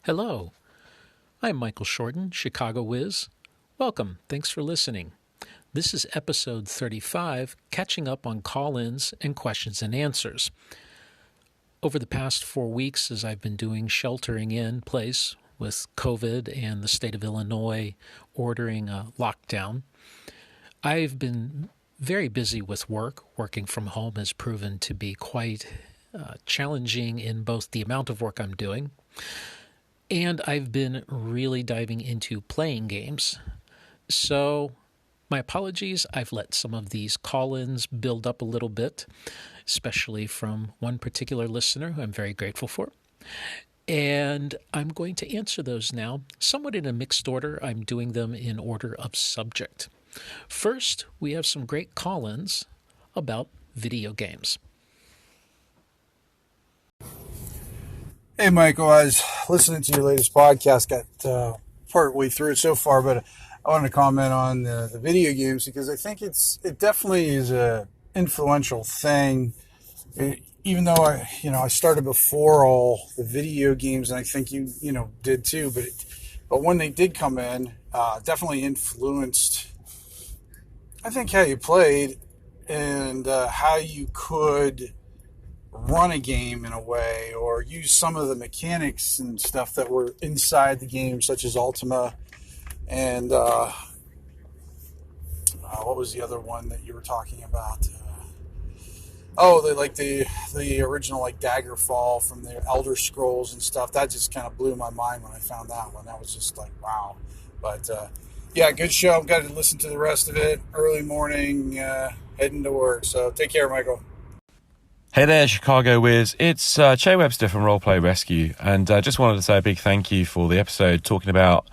Hello, I'm Michael Shorten, Chicago Wiz. Welcome, thanks for listening. This is episode 35, catching up on call-ins and questions and answers. Over the past 4 weeks, as I've been doing sheltering in place with COVID and the state of Illinois ordering a lockdown, I've been very busy with work. Working from home has proven to be quite challenging in both the amount of work I'm doing, and I've been really diving into playing games. So my apologies, I've let some of these call-ins build up a little bit, especially from one particular listener who I'm very grateful for. And I'm going to answer those now, somewhat in a mixed order. I'm doing them in order of subject. First, we have some great call-ins about video games. Hey, Michael, I was listening to your latest podcast, got part way through it so far, but I wanted to comment on the video games because I think it definitely is a influential thing. Even though I started before all the video games, and I think you did too, but when they did come in, definitely influenced, I think, how you played and how you could run a game in a way, or use some of the mechanics and stuff that were inside the game, such as Ultima, and what was the other one that you were talking about? The original Daggerfall from the Elder Scrolls and stuff. That just kind of blew my mind when I found that one. That was just like, wow. But yeah, good show. I've got to listen to the rest of it early morning, heading to work. So take care, Michael. Hey there, Chicago Wiz. It's Webster from Roleplay Rescue, and I just wanted to say a big thank you for the episode talking about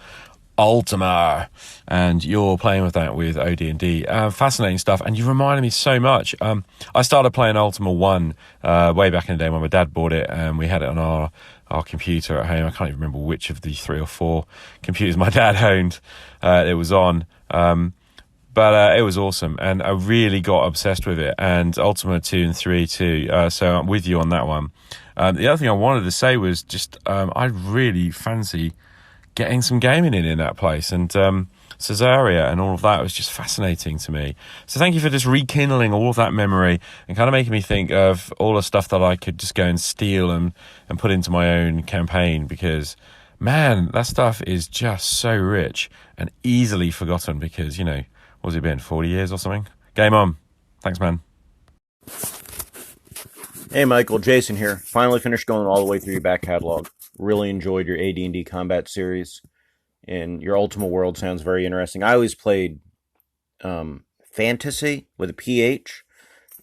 Ultima, and you're playing with that with OD&D. Fascinating stuff, and you reminded me so much. I started playing Ultima 1 way back in the day when my dad bought it, and we had it on our computer at home. I can't even remember which of the 3 or 4 computers my dad owned it was on. But it was awesome, and I really got obsessed with it, and Ultima 2 and 3 too, so I'm with you on that one. The other thing I wanted to say was just I really fancy getting some gaming in that place, and Caesarea and all of that was just fascinating to me. So thank you for just rekindling all of that memory and kind of making me think of all the stuff that I could just go and steal and put into my own campaign, because, man, that stuff is just so rich and easily forgotten because, what's it been, 40 years or something? Game on. Thanks, man. Hey, Michael, Jason here. Finally finished going all the way through your back catalog. Really enjoyed your AD&D combat series, and your Ultima World sounds very interesting. I always played Fantasy with a PH.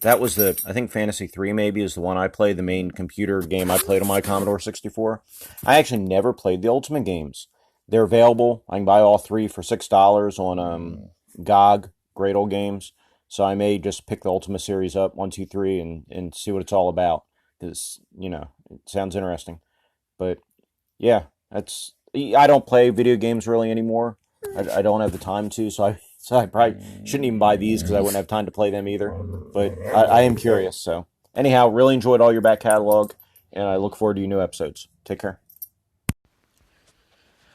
That was I think Fantasy 3 maybe is the one I played, the main computer game I played on my Commodore 64. I actually never played the Ultima games. They're available. I can buy all 3 for $6 on GOG, Great Old Games. So I may just pick the Ultima series up, 1, 2, 3, and see what it's all about. Because, it sounds interesting. But, yeah, I don't play video games really anymore. I don't have the time to, so I probably shouldn't even buy these because I wouldn't have time to play them either. But I am curious, so. Anyhow, really enjoyed all your back catalog, and I look forward to your new episodes. Take care.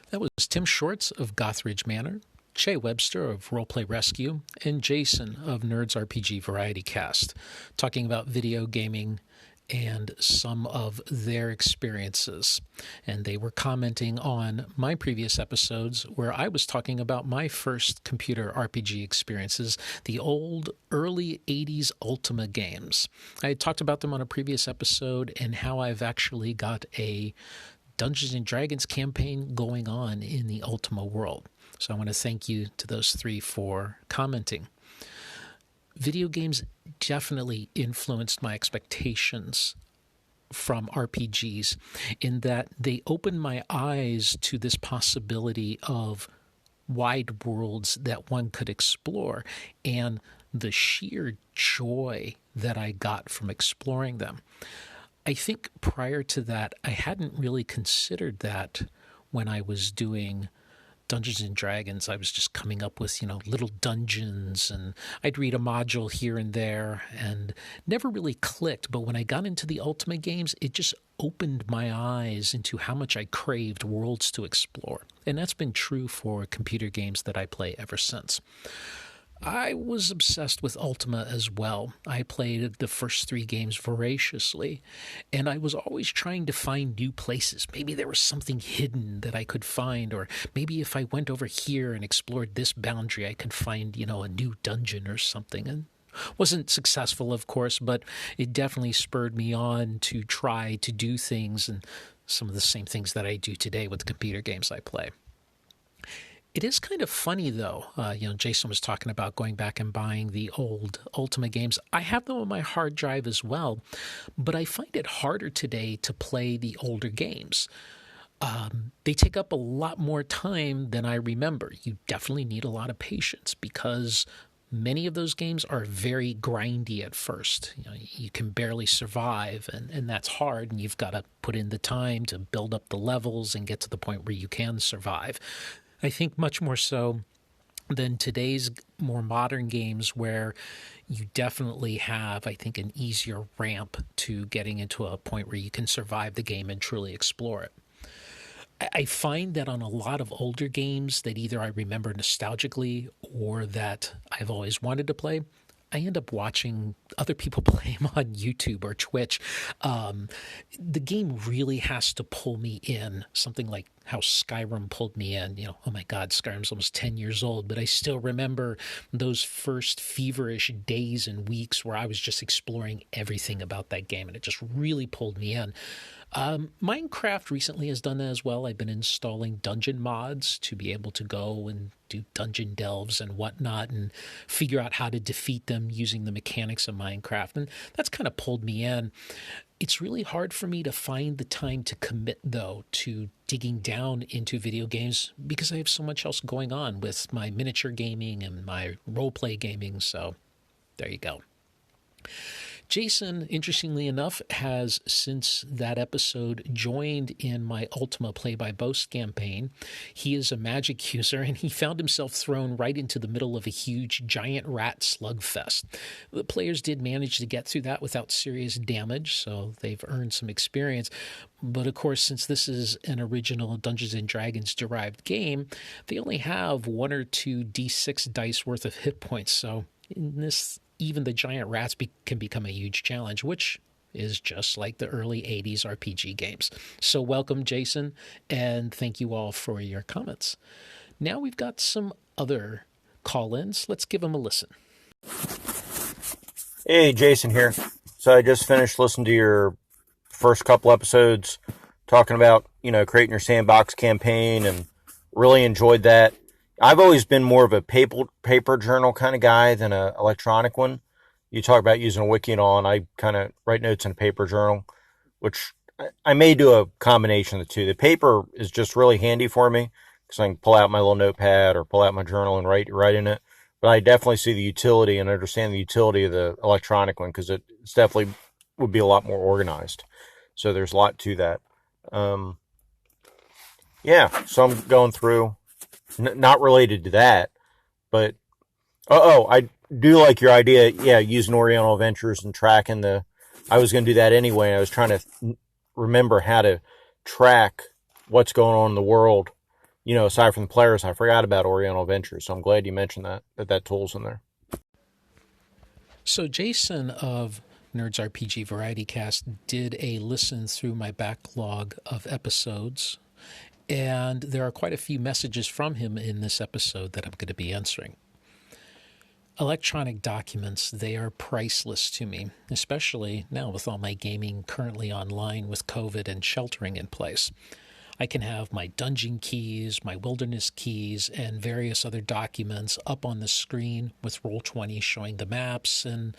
That was Tim Shorts of Gothridge Manor, Webster of Roleplay Rescue, and Jason of Nerds RPG Variety Cast, talking about video gaming and some of their experiences. And they were commenting on my previous episodes where I was talking about my first computer RPG experiences, the old early 80s Ultima games. I had talked about them on a previous episode and how I've actually got a Dungeons & Dragons campaign going on in the Ultima world. So I want to thank you to those 3 for commenting. Video games definitely influenced my expectations from RPGs in that they opened my eyes to this possibility of wide worlds that one could explore and the sheer joy that I got from exploring them. I think prior to that, I hadn't really considered that when I was doing Dungeons and Dragons, I was just coming up with, little dungeons, and I'd read a module here and there and never really clicked. But when I got into the Ultima games, it just opened my eyes into how much I craved worlds to explore. And that's been true for computer games that I play ever since. I was obsessed with Ultima as well. I played the first 3 games voraciously, and I was always trying to find new places. Maybe there was something hidden that I could find, or maybe if I went over here and explored this boundary, I could find, a new dungeon or something. And wasn't successful, of course, but it definitely spurred me on to try to do things, and some of the same things that I do today with the computer games I play. It is kind of funny, though. Jason was talking about going back and buying the old Ultima games. I have them on my hard drive as well, but I find it harder today to play the older games. They take up a lot more time than I remember. You definitely need a lot of patience because many of those games are very grindy at first. You can barely survive, and that's hard, and you've got to put in the time to build up the levels and get to the point where you can survive. I think much more so than today's more modern games where you definitely have, I think, an easier ramp to getting into a point where you can survive the game and truly explore it. I find that on a lot of older games that either I remember nostalgically or that I've always wanted to play, I end up watching other people play them on YouTube or Twitch. The game really has to pull me in, something like how Skyrim pulled me in. Oh my God, Skyrim's almost 10 years old, but I still remember those first feverish days and weeks where I was just exploring everything about that game, and it just really pulled me in. Minecraft recently has done that as well. I've been installing dungeon mods to be able to go and do dungeon delves and whatnot and figure out how to defeat them using the mechanics of Minecraft. And that's kind of pulled me in. It's really hard for me to find the time to commit, though, to digging down into video games because I have so much else going on with my miniature gaming and my roleplay gaming. So there you go. Jason, interestingly enough, has since that episode joined in my Ultima Play-by-Boast campaign. He is a magic user, and he found himself thrown right into the middle of a huge giant rat slugfest. The players did manage to get through that without serious damage, so they've earned some experience. But of course, since this is an original Dungeons & Dragons derived game, they only have 1 or 2 D6 dice worth of hit points, so in this even the giant rats can become a huge challenge, which is just like the early 80s RPG games. So welcome, Jason, and thank you all for your comments. Now we've got some other call-ins. Let's give them a listen. Hey, Jason here. So I just finished listening to your first couple episodes talking about, creating your sandbox campaign and really enjoyed that. I've always been more of a paper journal kind of guy than an electronic one. You talk about using a wiki and all, and I kind of write notes in a paper journal, which I may do a combination of the two. The paper is just really handy for me because I can pull out my little notepad or pull out my journal and write in it. But I definitely see the utility and understand the utility of the electronic one because it's definitely would be a lot more organized. So there's a lot to that. So I'm going through. Not related to that, but I do like your idea. Yeah, using Oriental Adventures and tracking I was going to do that anyway. I was trying to remember how to track what's going on in the world. Aside from the players, I forgot about Oriental Adventures. So I'm glad you mentioned that tool's in there. So Jason of Nerds RPG Variety Cast did a listen through my backlog of episodes. And there are quite a few messages from him in this episode that I'm going to be answering. Electronic documents, they are priceless to me, especially now with all my gaming currently online with COVID and sheltering in place. I can have my dungeon keys, my wilderness keys, and various other documents up on the screen with Roll20 showing the maps, and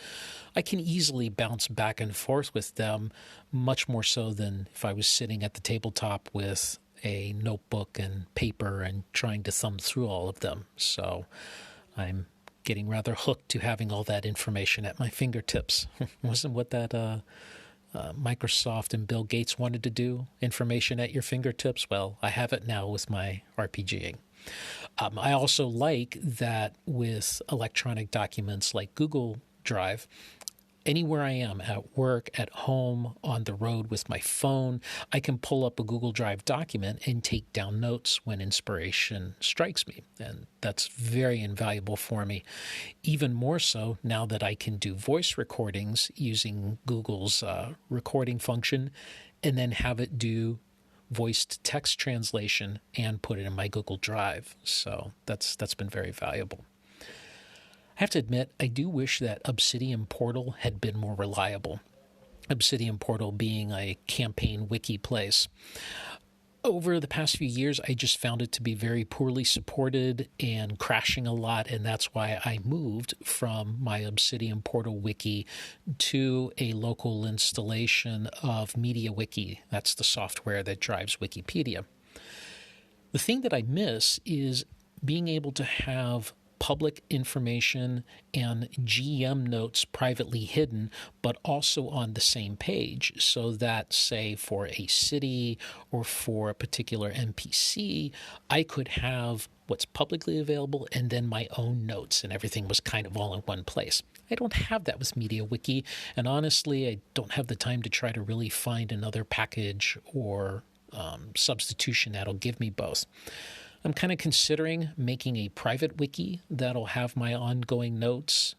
I can easily bounce back and forth with them, much more so than if I was sitting at the tabletop with a notebook and paper and trying to thumb through all of them. So I'm getting rather hooked to having all that information at my fingertips. Wasn't what that Microsoft and Bill Gates wanted to do? Information at your fingertips? Well, I have it now with my RPGing. I also like that with electronic documents like Google Drive, anywhere I am, at work, at home, on the road with my phone, I can pull up a Google Drive document and take down notes when inspiration strikes me. And that's very invaluable for me. Even more so now that I can do voice recordings using Google's recording function and then have it do voice to text translation and put it in my Google Drive. So that's been very valuable. I have to admit, I do wish that Obsidian Portal had been more reliable. Obsidian Portal being a campaign wiki place. Over the past few years, I just found it to be very poorly supported and crashing a lot, and that's why I moved from my Obsidian Portal wiki to a local installation of MediaWiki. That's the software that drives Wikipedia. The thing that I miss is being able to have public information and GM notes privately hidden, but also on the same page, so that, say, for a city or for a particular NPC, I could have what's publicly available and then my own notes, and everything was kind of all in one place. I don't have that with MediaWiki, and honestly, I don't have the time to try to really find another package or substitution that'll give me both. I'm kind of considering making a private wiki that'll have my ongoing notes,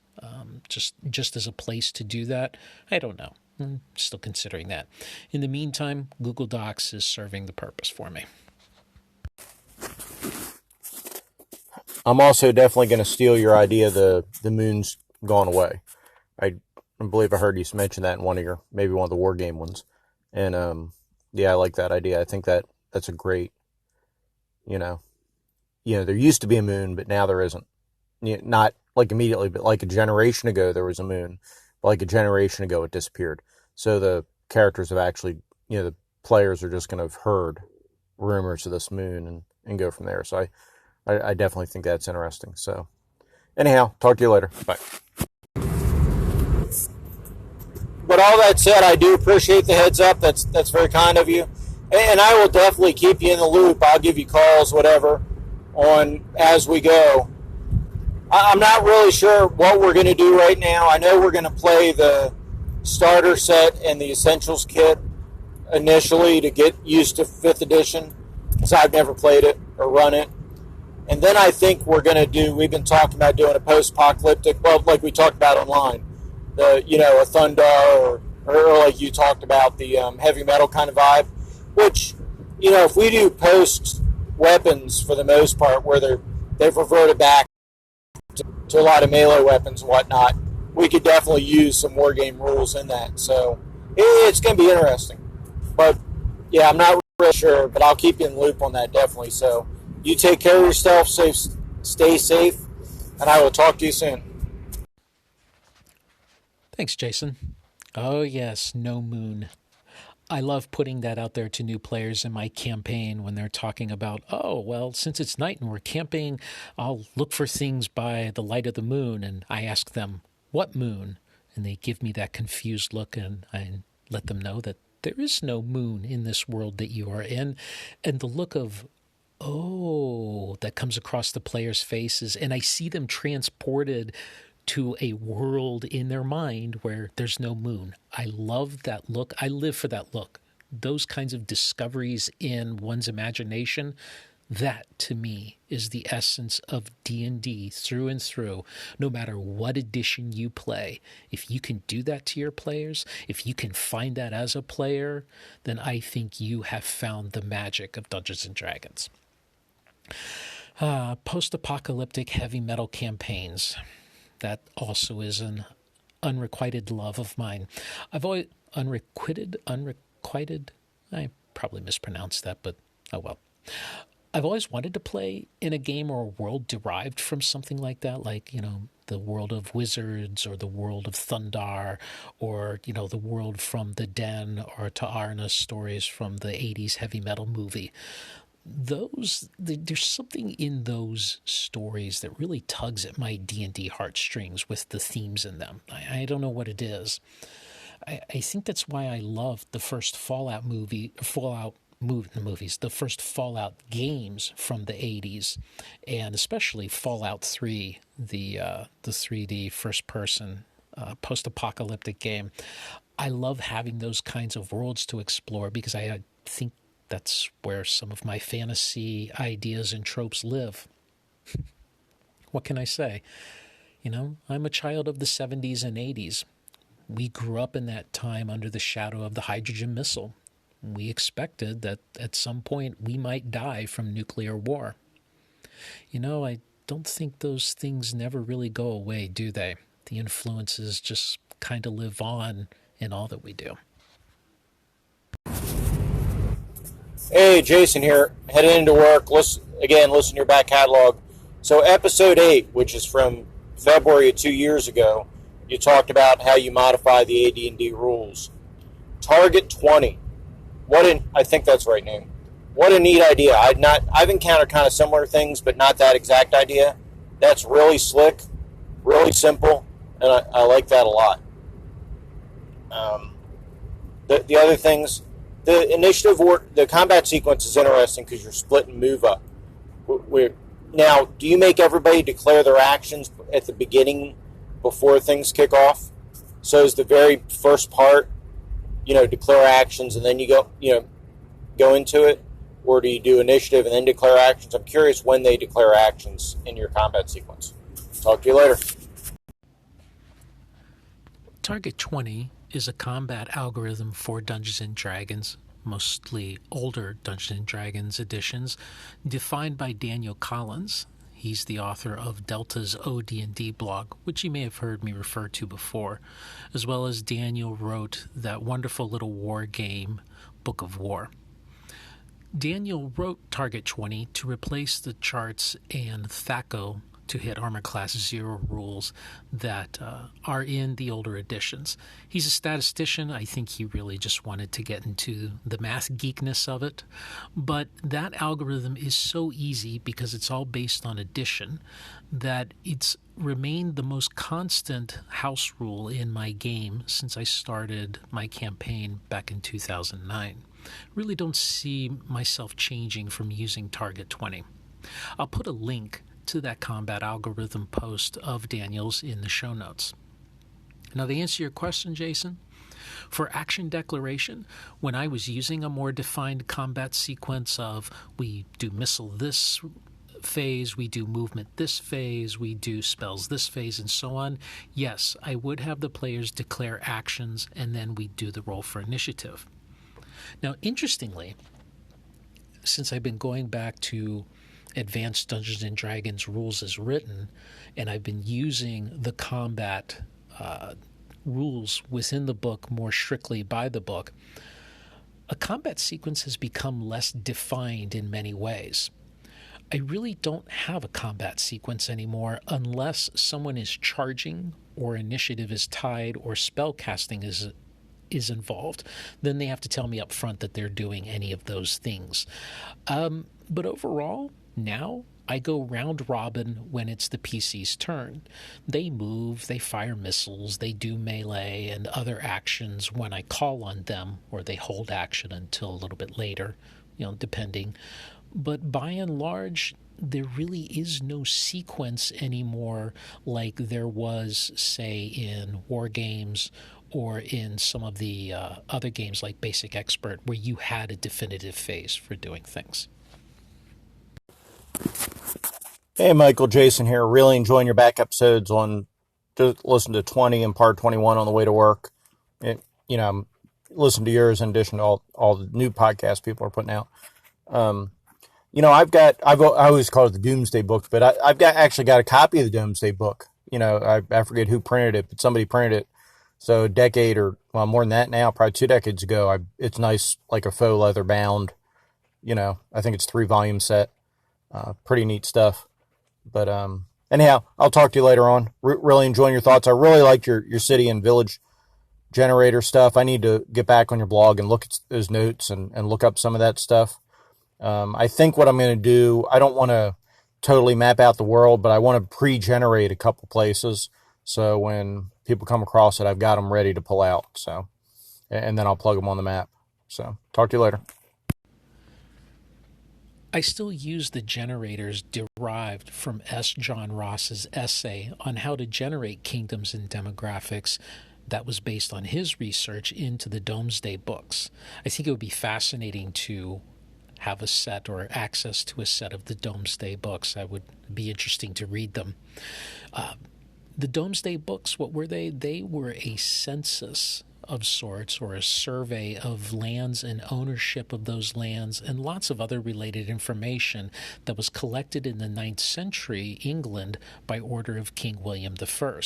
just as a place to do that. I don't know. I'm still considering that. In the meantime, Google Docs is serving the purpose for me. I'm also definitely going to steal your idea the moon's gone away. I believe I heard you mention that in maybe one of the war game ones. And yeah, I like that idea. I think that's a great, there used to be a moon, but now there isn't. Not like immediately, but like a generation ago, there was a moon. But like a generation ago, it disappeared. So the characters have actually, the players are just going to have heard rumors of this moon and go from there. So I definitely think that's interesting. So anyhow, talk to you later. Bye. But all that said, I do appreciate the heads up. That's very kind of you. And I will definitely keep you in the loop. I'll give you calls, whatever, on as we go. I'm not really sure what we're going to do right now. I know we're going to play the starter set and the essentials kit initially to get used to 5th edition, because I've never played it or run it. And then I think we've been talking about doing a post-apocalyptic, well, like we talked about online, a Thundar or like you talked about, the heavy metal kind of vibe, which, if we do post-weapons for the most part, where they've reverted back to a lot of melee weapons and whatnot, we could definitely use some wargame rules in that. So it's going to be interesting. But, yeah, I'm not really sure, but I'll keep you in the loop on that, definitely. So you take care of yourself, stay safe, and I will talk to you soon. Thanks, Jason. Oh, yes, no moon. I love putting that out there to new players in my campaign when they're talking about, oh, well, since it's night and we're camping, I'll look for things by the light of the moon. And I ask them, what moon? And they give me that confused look, and I let them know that there is no moon in this world that you are in. And the look of, oh, that comes across the players' faces, and I see them transported to a world in their mind where there's no moon. I love that look. I live for that look. Those kinds of discoveries in one's imagination, that to me is the essence of D&D through and through, no matter what edition you play. If you can do that to your players, if you can find that as a player, then I think you have found the magic of Dungeons & Dragons. Post-apocalyptic heavy metal campaigns. That also is an unrequited love of mine. I've always unrequited. I probably mispronounced that, but oh well. I've always wanted to play in a game or a world derived from something like that, like, the world of wizards or the world of Thundar, or, the world from the Den or Ta'arna stories from the 80s heavy metal movie. There's something in those stories that really tugs at my D&D heartstrings with the themes in them. I don't know what it is. I think that's why I loved the first Fallout the first Fallout games from the 80s, and especially Fallout 3, the 3D first-person post-apocalyptic game. I love having those kinds of worlds to explore because I think that's where some of my fantasy ideas and tropes live. What can I say? I'm a child of the 70s and 80s. We grew up in that time under the shadow of the hydrogen missile. We expected that at some point we might die from nuclear war. I don't think those things never really go away, do they? The influences just kind of live on in all that we do. Hey, Jason here, heading into work. Listen to your back catalog. So episode 8, which is from February of 2 years ago, you talked about how you modify the AD&D rules. Target 20. I think that's the right name. What a neat idea. I've encountered kind of similar things, but not that exact idea. That's really slick, really simple, and I like that a lot. The other things, the initiative the combat sequence is interesting because you're split and move up. Now, do you make everybody declare their actions at the beginning before things kick off? So is the very first part, declare actions and then you go into it? Or do you do initiative and then declare actions? I'm curious when they declare actions in your combat sequence. Talk to you later. Target 20 is a combat algorithm for Dungeons & Dragons, mostly older Dungeons & Dragons editions, defined by Daniel Collins. He's the author of Delta's OD&D blog, which you may have heard me refer to before, as well as Daniel wrote that wonderful little war game, Book of War. Daniel wrote Target 20 to replace the charts and THACO to hit Armor Class 0 rules that are in the older editions. He's a statistician. I think he really just wanted to get into the math geekness of it. But that algorithm is so easy because it's all based on addition that it's remained the most constant house rule in my game since I started my campaign back in 2009. Really don't see myself changing from using Target 20. I'll put a link to that combat algorithm post of Daniel's in the show notes. Now, to answer your question, Jason, for action declaration, when I was using a more defined combat sequence of we do missile this phase, we do movement this phase, we do spells this phase, and so on, yes, I would have the players declare actions and then we do the roll for initiative. Now, interestingly, since I've been going back to Advanced Dungeons & Dragons rules as written, and I've been using the combat rules within the book more strictly by the book, a combat sequence has become less defined in many ways. I really don't have a combat sequence anymore unless someone is charging or initiative is tied or spell casting is involved. Then they have to tell me up front that they're doing any of those things. But overall, now I go round robin when it's the PC's turn. They move, they fire missiles, they do melee and other actions when I call on them, or they hold action until a little bit later, depending. But by and large, there really is no sequence anymore like there was, say, in war games or in some of the other games like Basic Expert, where you had a definitive phase for doing things. Hey, Michael, Jason here. Really enjoying your back episodes on, just listen to 20 and part 21 on the way to work. Listen to yours in addition to all the new podcasts people are putting out. I always call it the Doomsday book, but I've actually got a copy of the Doomsday book. I forget who printed it, but somebody printed it. So a decade or, well, more than that now, probably 2 decades ago. It's nice, like a faux leather bound. I think it's 3-volume set. Pretty neat stuff. But anyhow, I'll talk to you later on. Really enjoying your thoughts. I really like your city and village generator stuff. I need to get back on your blog and look at those notes and look up some of that stuff. I think what I'm going to do, I don't want to totally map out the world, but I want to pre-generate a couple places. So when people come across it, I've got them ready to pull out. So, and then I'll plug them on the map. So talk to you later. I still use the generators derived from S. John Ross's essay on how to generate kingdoms and demographics that was based on his research into the Domesday books. I think it would be fascinating to have a set or access to a set of the Domesday books. I would be interesting to read them. The Domesday books, what were they? They were a census of sorts, or a survey of lands and ownership of those lands and lots of other related information that was collected in the 9th century England by order of King William I.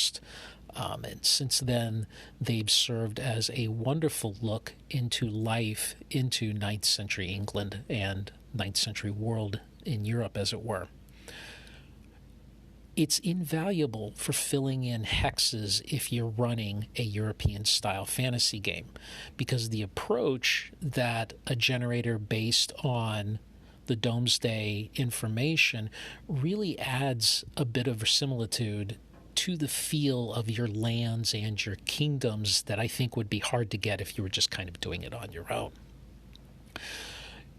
And since then, they've served as a wonderful look into life into 9th century England and 9th century world in Europe, as it were. It's invaluable for filling in hexes if you're running a European-style fantasy game, because the approach that a generator based on the Domesday information really adds a bit of similitude to the feel of your lands and your kingdoms that I think would be hard to get if you were just kind of doing it on your own.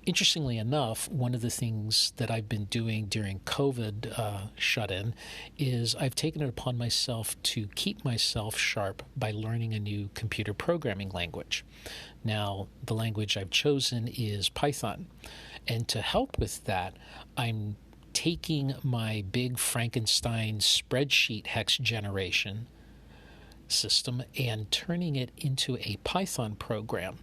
Interestingly enough, one of the things that I've been doing during COVID shut-in is I've taken it upon myself to keep myself sharp by learning a new computer programming language. Now, the language I've chosen is Python. And to help with that, I'm taking my big Frankenstein spreadsheet hex generation system and turning it into a Python program.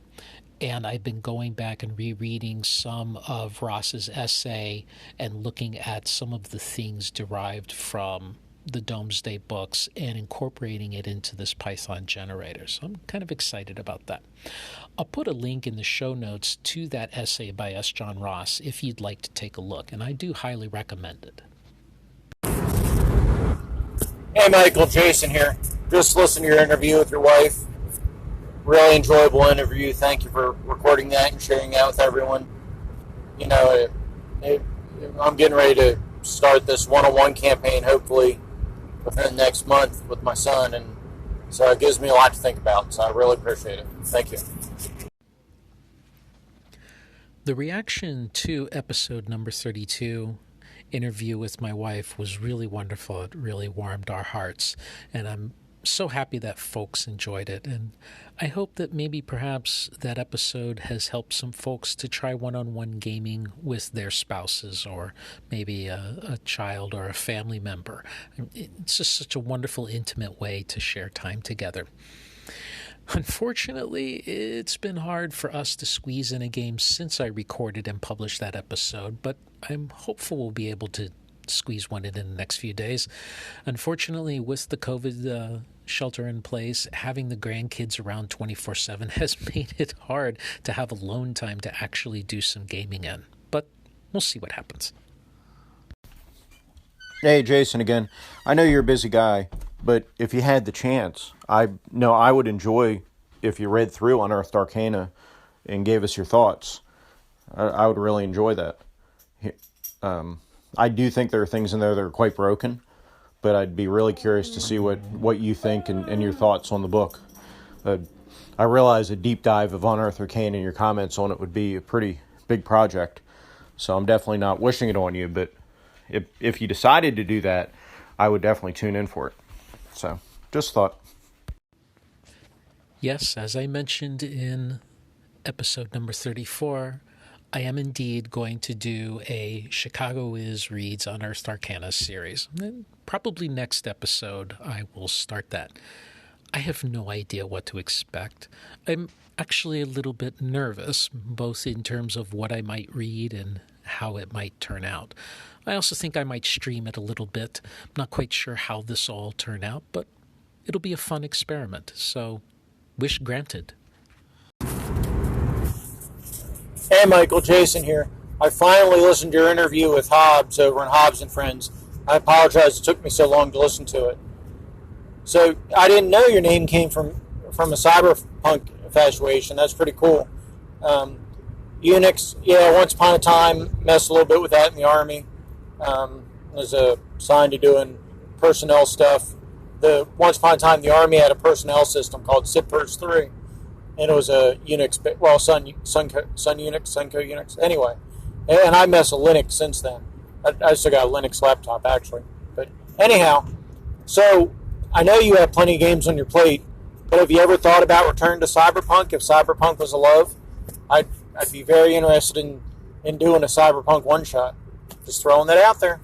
And I've been going back and rereading some of Ross's essay and looking at some of the things derived from the Domesday books and incorporating it into this Python generator. So I'm kind of excited about that. I'll put a link in the show notes to that essay by S. John Ross if you'd like to take a look, and I do highly recommend it. Hey, Michael, Jason here. Just listened to your interview with your wife. Really enjoyable interview. Thank you for recording that and sharing that with everyone. You know, I'm getting ready to start this 101 campaign, hopefully within the next month with my son, and so it gives me a lot to think about, so I really appreciate it. Thank you. The reaction to episode number 32, interview with my wife, was really wonderful. It really warmed our hearts, and I'm so happy that folks enjoyed it, and I hope that maybe perhaps that episode has helped some folks to try one-on-one gaming with their spouses, or maybe a child or a family member. It's just such a wonderful, intimate way to share time together. Unfortunately, it's been hard for us to squeeze in a game since I recorded and published that episode, but I'm hopeful we'll be able to squeeze one in the next few days. Unfortunately, with the COVID shelter in place, having the grandkids around 24/7 has made it hard to have alone time to actually do some gaming in. But we'll see what happens. Hey, Jason again. I know you're a busy guy, but if you had the chance, I would enjoy if you read through Unearthed Arcana and gave us your thoughts. I would really enjoy that. I do think there are things in there that are quite broken, but I'd be really curious to see what you think and your thoughts on the book. I realize a deep dive of Unearthed Arcana and your comments on it would be a pretty big project, so I'm definitely not wishing it on you, but if you decided to do that, I would definitely tune in for it. So, just thought. Yes, as I mentioned in episode number 34, I am indeed going to do a Chicago Is Reads Unearthed Arcana series. And probably next episode I will start that. I have no idea what to expect. I'm actually a little bit nervous, both in terms of what I might read and how it might turn out. I also think I might stream it a little bit. I'm not quite sure how this all turned out, but it'll be a fun experiment. So, wish granted. Hey, Michael, Jason here. I finally listened to your interview with Hobbs over on Hobbs and Friends. I apologize it took me so long to listen to it. So, I didn't know your name came from a cyberpunk infatuation. That's pretty cool. Unix, yeah, once upon a time, messed a little bit with that in the Army. Was assigned to doing personnel stuff. Once upon a time, the Army had a personnel system called SIPPERS 3. And it was a Unix, well, Sun Unix, Sunco Unix. Anyway, And I mess with Linux since then. I still got a Linux laptop, actually. But anyhow, so I know you have plenty of games on your plate, but have you ever thought about returning to Cyberpunk? If Cyberpunk was a love, I'd be very interested in doing a Cyberpunk one-shot. Just throwing that out there.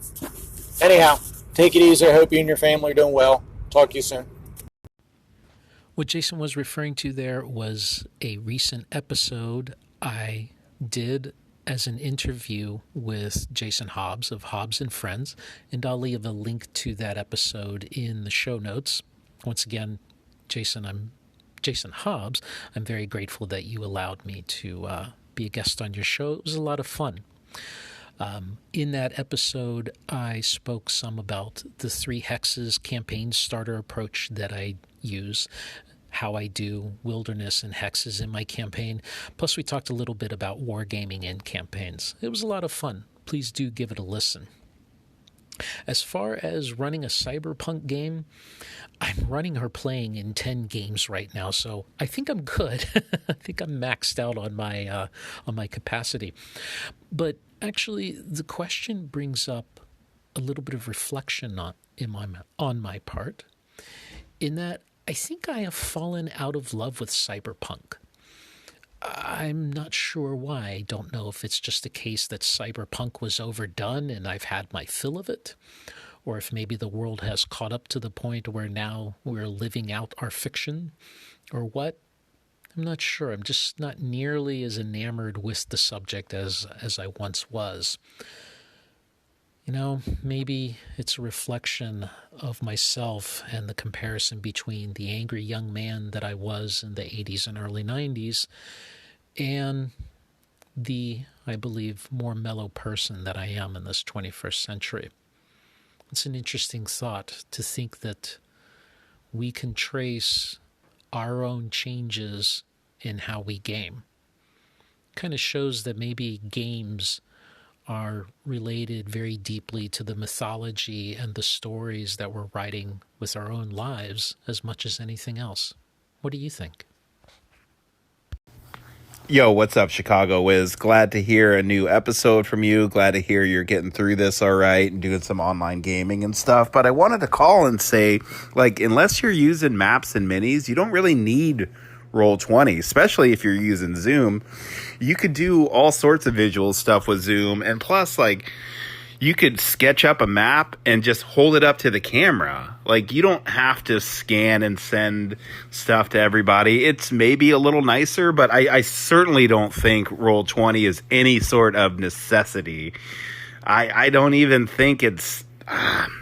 Anyhow, take it easy. I hope you and your family are doing well. Talk to you soon. What Jason was referring to there was a recent episode I did as an interview with Jason Hobbs of Hobbs and Friends, and I'll leave a link to that episode in the show notes. Once again, Jason, I'm Jason Hobbs. I'm very grateful that you allowed me to be a guest on your show. It was a lot of fun. In that episode, I spoke some about the 3 hexes campaign starter approach that I use, how I do wilderness and hexes in my campaign. Plus, we talked a little bit about wargaming in campaigns. It was a lot of fun. Please do give it a listen. As far as running a cyberpunk game, I'm running or playing in 10 games right now, so I think I'm good. I think I'm maxed out on my capacity. But actually, the question brings up a little bit of reflection on my part, in that I think I have fallen out of love with cyberpunk. I'm not sure why. I don't know if it's just a case that cyberpunk was overdone and I've had my fill of it, or if maybe the world has caught up to the point where now we're living out our fiction, or what. I'm not sure. I'm just not nearly as enamored with the subject as I once was. You know, maybe it's a reflection of myself and the comparison between the angry young man that I was in the 80s and early 90s and the, I believe, more mellow person that I am in this 21st century. It's an interesting thought to think that we can trace our own changes in how we game. Kind of shows that maybe games are related very deeply to the mythology and the stories that we're writing with our own lives as much as anything else. What do you think? Yo, what's up, Chicago Wiz? Glad to hear a new episode from you. Glad to hear you're getting through this all right and doing some online gaming and stuff. But I wanted to call and say, like, unless you're using maps and minis, you don't really need Roll20, especially if you're using Zoom. You could do all sorts of visual stuff with Zoom, and plus, like, you could sketch up a map and just hold it up to the camera. Like, you don't have to scan and send stuff to everybody. It's maybe a little nicer, but I certainly don't think Roll20 is any sort of necessity. I don't even think it's...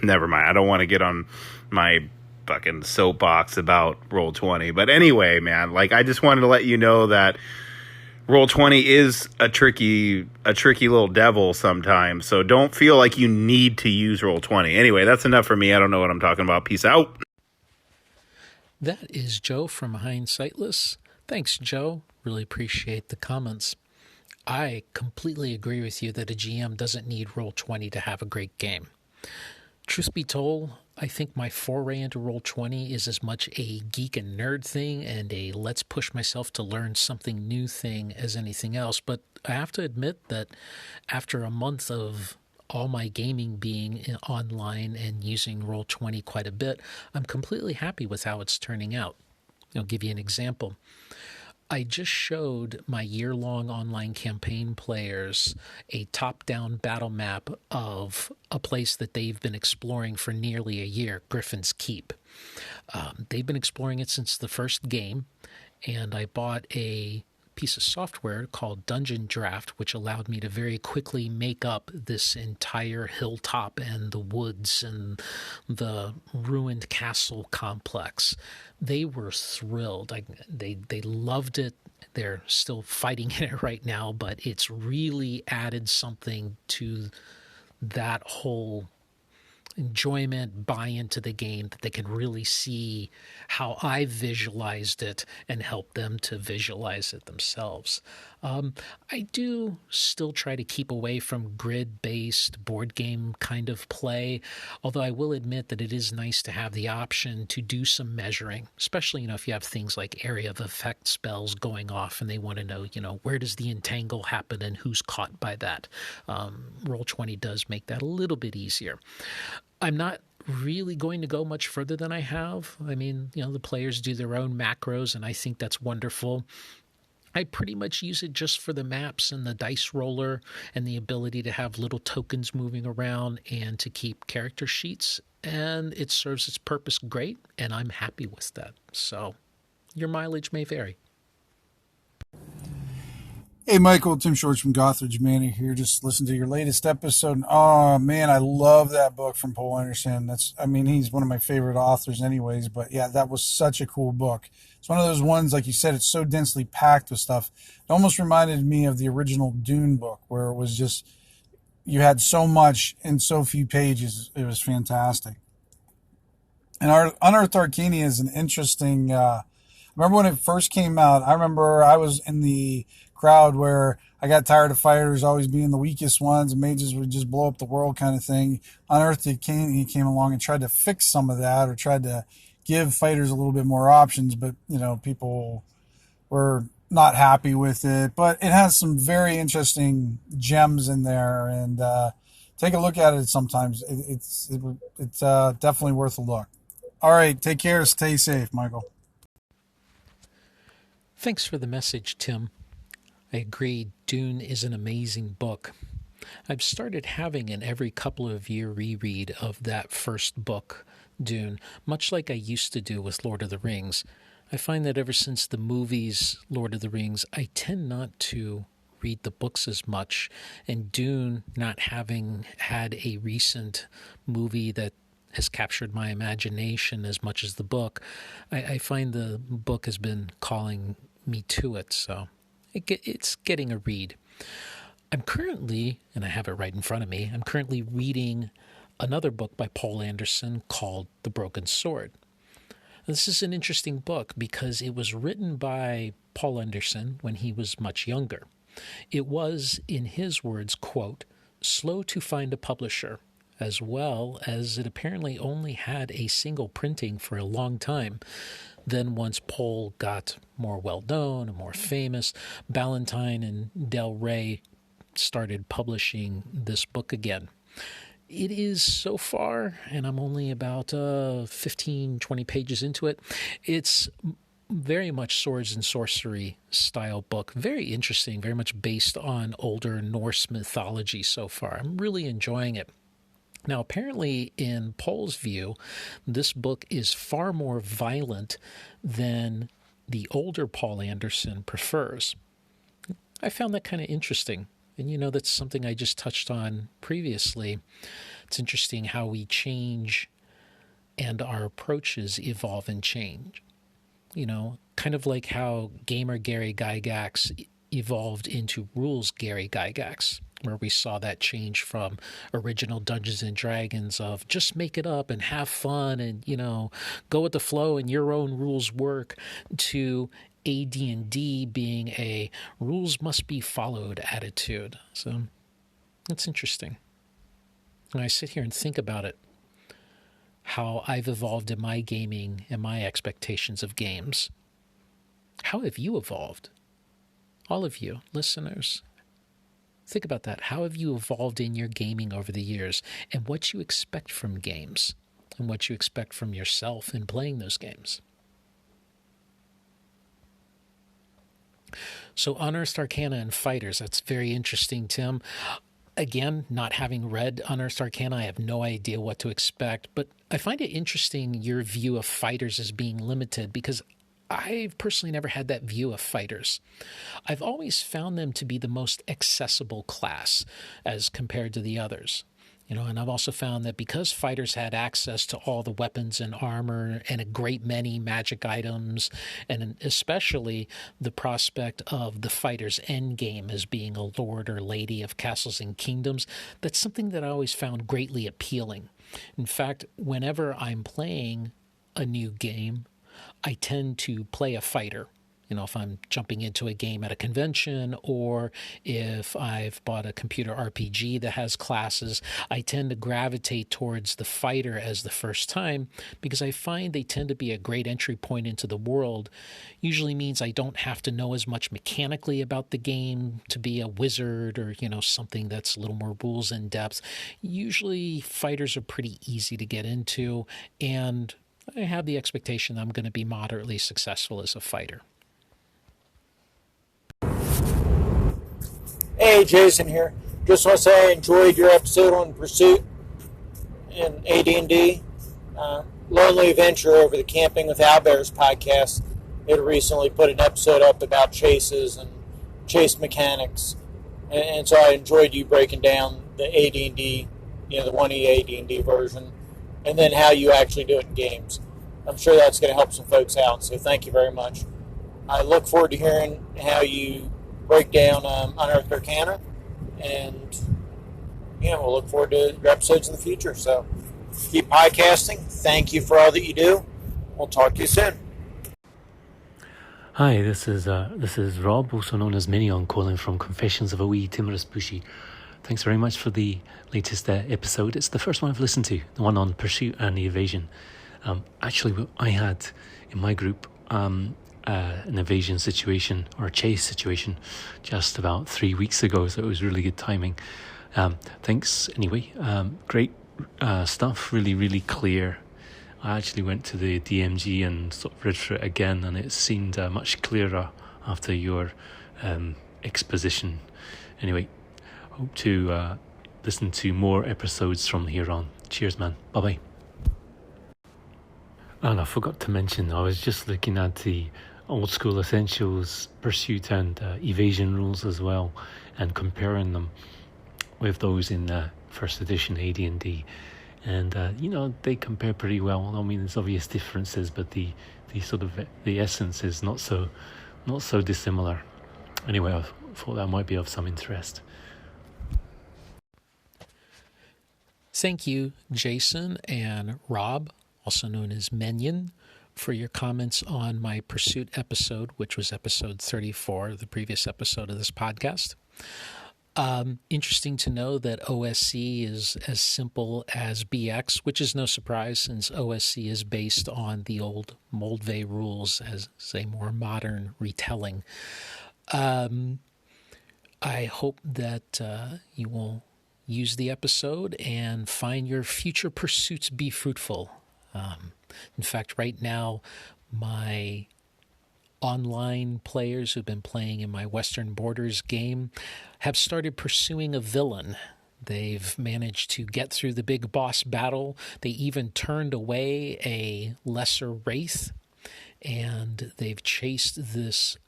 never mind. I don't want to get on my fucking soapbox about Roll20. But anyway, man, like, I just wanted to let you know that Roll20 is a tricky little devil sometimes. So don't feel like you need to use Roll20. Anyway, that's enough for me. I don't know what I'm talking about. Peace out. That is Joe from Hindsightless. Thanks, Joe. Really appreciate the comments. I completely agree with you that a GM doesn't need Roll20 to have a great game. Truth be told, I think my foray into Roll20 is as much a geek and nerd thing and a let's push myself to learn something new thing as anything else. But I have to admit that after a month of all my gaming being online and using Roll20 quite a bit, I'm completely happy with how it's turning out. I'll give you an example. I just showed my year-long online campaign players a top-down battle map of a place that they've been exploring for nearly a year, Griffin's Keep. They've been exploring it since the first game, and I bought a piece of software called Dungeon Draft, which allowed me to very quickly make up this entire hilltop and the woods and the ruined castle complex. They were thrilled. They loved it. They're still fighting in it right now, but it's really added something to that whole enjoyment, buy into the game, that they can really see how I visualized it and help them to visualize it themselves. I do still try to keep away from grid-based board game kind of play, although I will admit that it is nice to have the option to do some measuring, especially, if you have things like area of effect spells going off and they want to know, where does the entangle happen and who's caught by that. Roll20 does make that a little bit easier. I'm not really going to go much further than I have. I mean, the players do their own macros, and I think that's wonderful. I pretty much use it just for the maps and the dice roller and the ability to have little tokens moving around and to keep character sheets. And it serves its purpose great, and I'm happy with that. So your mileage may vary. Hey, Michael, Tim Shorts from Gothridge, Manor here. Just listened to your latest episode. Oh, man, I love that book from Paul Anderson. He's one of my favorite authors anyways, but yeah, that was such a cool book. It's one of those ones, like you said, it's so densely packed with stuff. It almost reminded me of the original Dune book, where it was just, you had so much in so few pages. It was fantastic. And our Unearthed Arcana is an interesting, remember when it first came out, I remember I was in the crowd where I got tired of fighters always being the weakest ones and mages would just blow up the world kind of thing. Unearthed Arcana came along and tried to fix some of that, or tried to give fighters a little bit more options, but people were not happy with it. But it has some very interesting gems in there, and take a look at it sometimes. It's definitely worth a look. All right, take care, stay safe, Michael. Thanks for the message, Tim. I agree, Dune is an amazing book. I've started having an every couple of year reread of that first book, Dune, much like I used to do with Lord of the Rings. I find that ever since the movies Lord of the Rings, I tend not to read the books as much, and Dune, not having had a recent movie that has captured my imagination as much as the book, I find the book has been calling me to it, so it's getting a read. I'm currently, and I have it right in front of me, I'm currently reading another book by Paul Anderson called The Broken Sword. This is an interesting book because it was written by Paul Anderson when he was much younger. It was, in his words, quote, slow to find a publisher, as well as it apparently only had a single printing for a long time. Then once Paul got more well-known and more famous, Ballantine and Del Rey started publishing this book again. It is so far, and I'm only about 15, 20 pages into it, it's very much swords and sorcery style book. Very interesting, very much based on older Norse mythology so far. I'm really enjoying it. Now, apparently, in Paul's view, this book is far more violent than the older Paul Anderson prefers. I found that kind of interesting. And, that's something I just touched on previously. It's interesting how we change and our approaches evolve and change. Kind of like how Gamer Gary Gygax evolved into Rules Gary Gygax, where we saw that change from original Dungeons and Dragons of just make it up and have fun and, go with the flow and your own rules work, to AD&D being a rules must be followed attitude. So that's interesting. When I sit here and think about it, how I've evolved in my gaming and my expectations of games. How have you evolved? All of you listeners. Think about that. How have you evolved in your gaming over the years, and what you expect from games, and what you expect from yourself in playing those games? So Unearthed Arcana and Fighters, that's very interesting, Tim. Again, not having read Unearthed Arcana, I have no idea what to expect, but I find it interesting your view of fighters as being limited, because I've personally never had that view of fighters. I've always found them to be the most accessible class as compared to the others. And I've also found that because fighters had access to all the weapons and armor and a great many magic items, and especially the prospect of the fighter's end game as being a lord or lady of castles and kingdoms, that's something that I always found greatly appealing. In fact, whenever I'm playing a new game, I tend to play a fighter if I'm jumping into a game at a convention, or if I've bought a computer RPG that has classes, I tend to gravitate towards the fighter as the first time because I find they tend to be a great entry point into the world. Usually means I don't have to know as much mechanically about the game to be a wizard or, something that's a little more rules in depth. Usually fighters are pretty easy to get into, and I have the expectation I'm going to be moderately successful as a fighter. Hey, Jason here. Just want to say I enjoyed your episode on Pursuit and AD&D. Lonely Adventure over the Camping with Owlbears podcast. It recently put an episode up about chases and chase mechanics. And so I enjoyed you breaking down the AD&D, the 1E AD&D version, and then how you actually do it in games. I'm sure that's going to help some folks out, so thank you very much. I look forward to hearing how you break down Unearthed Arcana, and we'll look forward to your episodes in the future. So keep podcasting. Thank you for all that you do. We'll talk to you soon. Hi, this is Rob, also known as Menion, calling from Confessions of a Wee Timorous Bushi. Thanks very much for the latest episode. It's the first one I've listened to, the one on pursuit and evasion. Actually, I had in my group an evasion situation or a chase situation just about 3 weeks ago, so it was really good timing. Thanks anyway. Great stuff, really, really clear. I actually went to the DMG and sort of read through it again, and it seemed much clearer after your exposition. Anyway, hope to listen to more episodes from here on. Cheers, man. Bye-bye. And I forgot to mention, I was just looking at the Old School Essentials Pursuit and Evasion rules as well, and comparing them with those in first edition AD&D. And they compare pretty well. I mean, there's obvious differences, but the sort of the essence is not so dissimilar. Anyway, I thought that might be of some interest. Thank you, Jason and Rob, also known as Menion, for your comments on my Pursuit episode, which was episode 34, the previous episode of this podcast. Interesting to know that OSC is as simple as BX, which is no surprise since OSC is based on the old Moldvay rules as a more modern retelling. I hope that you will use the episode and find your future pursuits be fruitful. In fact, right now, my online players who've been playing in my Western Borders game have started pursuing a villain. They've managed to get through the big boss battle. They even turned away a lesser wraith, and they've chased this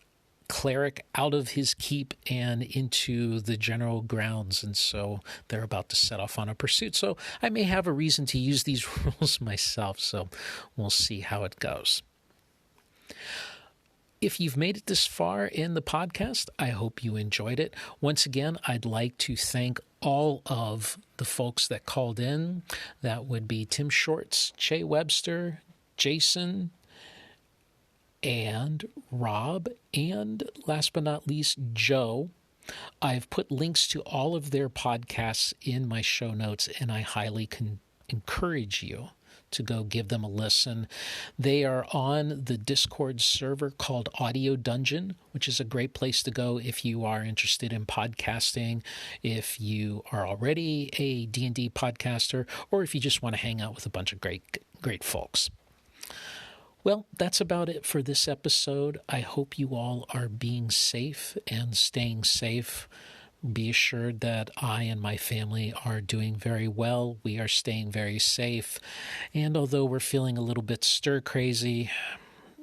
cleric out of his keep and into the general grounds, and so they're about to set off on a pursuit. So I may have a reason to use these rules myself, so we'll see how it goes. If you've made it this far in the podcast, I hope you enjoyed it. Once again, I'd like to thank all of the folks that called in. That would be Tim Shorts, Che Webster, Jason, and Rob, and last but not least, Joe. I've put links to all of their podcasts in my show notes, and I highly encourage you to go give them a listen. They are on the Discord server called Audio Dungeon, which is a great place to go if you are interested in podcasting, if you are already a D&D podcaster, or if you just want to hang out with a bunch of great folks. Well, that's about it for this episode. I hope you all are being safe and staying safe. Be assured that I and my family are doing very well. We are staying very safe. And although we're feeling a little bit stir-crazy,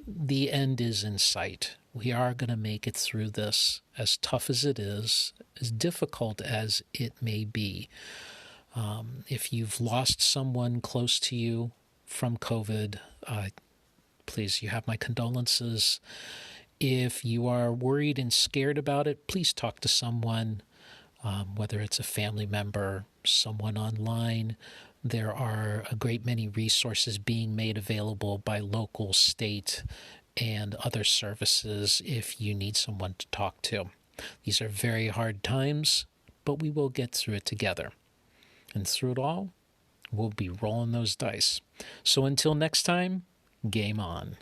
the end is in sight. We are going to make it through this, as tough as it is, as difficult as it may be. If you've lost someone close to you from COVID, please, you have my condolences. If you are worried and scared about it, please talk to someone, whether it's a family member, someone online. There are a great many resources being made available by local, state, and other services if you need someone to talk to. These are very hard times, but we will get through it together. And through it all, we'll be rolling those dice. So until next time, game on.